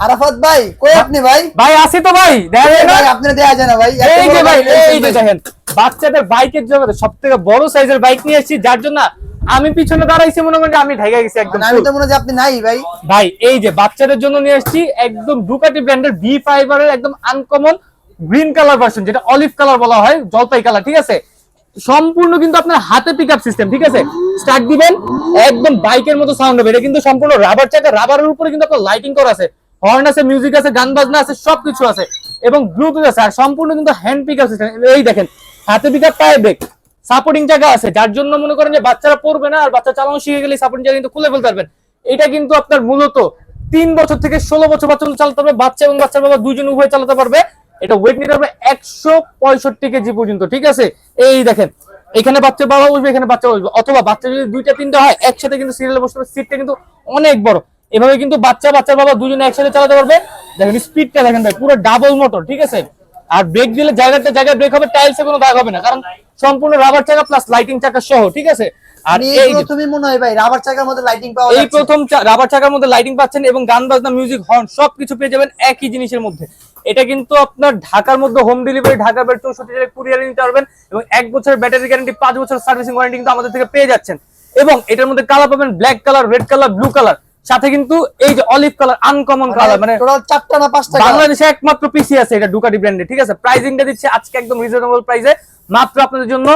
আরাফাত ভাই কই আপনি ভাই? ভাই আসি তো ভাই, দেখেন ভাই আপনি দেয়া যায় না ভাই। এই যে ভাই, এই যে দেখেন বাচ্চাদের বাইকের জগতে সবথেকে বড় সাইজের বাইক নিয়ে এসেছি, যার জন্য আমি পিছনে দাঁড়াইছি, মনে করেন আমি ঢাকা গেছি একদম। আমি তো মনে হয় আপনি নাই ভাই। ভাই এই যে বাচ্চাদের জন্য নিয়ে এসেছি একদম ডুকাটি ব্র্যান্ডের V5 এর একদম আনকমন গ্রিন কালার ভার্সন, যেটা অলিভ কালার বলা হয়, জলপাই কালার, ঠিক আছে। সম্পূর্ণ কিন্তু আপনার হাতে পিকআপ সিস্টেম, ঠিক আছে। স্টার্ট দিবেন একদম বাইকের মতো সাউন্ড হবে। এটা কিন্তু সম্পূর্ণ রাবার চাকা, রাবারের উপরে কিন্তু আপনার লাইটিং করা আছে, হর্ন আছে, মিউজিক আছে, গান বাজনা আছে, সবকিছু আছে এবং ব্লুটুথ আছে। আর সম্পূর্ণ কিন্তু হ্যান্ড পিকআপ সিস্টেম। এই দেখেন হাতে পিকআপ, পায়ে ব্রেক, সাপোর্টিং জায়গা আছে, যার জন্য মনে করেন যে বাচ্চারা পড়বে না, আর বাচ্চা চালানো শিখে গেলে সাপোর্টিং জায়গা কিন্তু খুলে ফেলতে পারবেন। এটা কিন্তু আপনার মূলত 3 বছর থেকে 16 বছর বাচ্চা চালাতে পারবে, বাচ্চা এবং বাচ্চার বাবা দুজন উভয় চালাতে পারবে। এটা ওয়েট নিতে পারবে 165 কেজি পর্যন্ত, ঠিক আছে। এই দেখেন এখানে বাচ্চা বাবা বসবে, এখানে বাচ্চা বসবে, অথবা বাচ্চা যদি 2টা 3টা হয় একসাথে কিন্তু সিরিয়ালে বসতে পারবে। সিটটা কিন্তু অনেক বড়, এভাবে কিন্তু বাচ্চা বাচ্চার বাবা দুজনে একসাথে চালাতে পারবে। দেখেন স্পিডটা দেখেন ভাই, পুরো ডাবল মোটর, ঠিক আছে। আর ব্রেক দিলে জায়গায় ব্রেক হবে, টাইলসে কোনো দাগ হবে না, কারণ সম্পূর্ণ রাবার চাকা প্লাস লাইটিং চাকা সহ, ঠিক আছে। আর এই প্রথমই মনে হয় ভাই রাবার চাকার মধ্যে লাইটিং পাওয়া এই যাচ্ছে। প্রথম রাবার চাকার মধ্যে লাইটিং পাচ্ছেন এবং গান বাজনা, মিউজিক, হর্ন সবকিছু পেয়ে যাবেন একই জিনিসের মধ্যে। এটা কিন্তু আপনার ঢাকার মধ্যে হোম ডেলিভারি, ঢাকার বাইরে 64 জেলায় কুরিয়ারে নিতে পারবেন এবং 1 বছরের ব্যাটারি গ্যারান্টি, 5 বছর সার্ভিসিং ওয়ারেন্টি কিন্তু আমাদের থেকে পেয়ে যাচ্ছেন। এবং এটার মধ্যে কালার পাবেন black colour, red colour, blue colour, সাথে কিন্তু এই যে অলিভ কালার, আনকমন কালার, মানে টোটাল 4টা না 5টা বাংলাদেশে একমাত্র পিসি আছে এটা ডুকাটি ব্র্যান্ডে, ঠিক আছে। প্রাইসিংটা দিচ্ছে আজকে একদম রিজনেবল প্রাইসে, মাত্র আপনাদের জন্য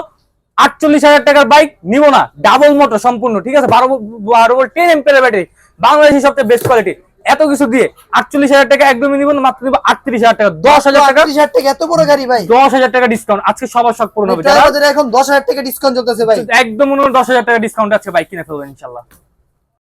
48,000 টাকার বাইক নিব না, ডাবল মোটর সম্পূর্ণ, ঠিক আছে। 12 ভোল্ট 10 এম্পিয়ার ব্যাটারি, বাংলাদেশের সবচেয়ে বেস্ট কোয়ালিটি। এত কিছু দিয়ে 48,000 টাকা একদমই নিব না, মাত্র নিব 38,000 টাকা। 10,000 টাকা, 38,000 টাকা এত বড় গাড়ি ভাই? 10,000 টাকা ডিসকাউন্ট আজকে সবার শখ পূরণ হবে। এখন 10,000 টাকা ডিসকাউন্ট চলতেছে ভাই, একদম 10,000 টাকা ডিসকাউন্ট আজকে বাইক কিনে ফেলবেন ইনশাআল্লাহ।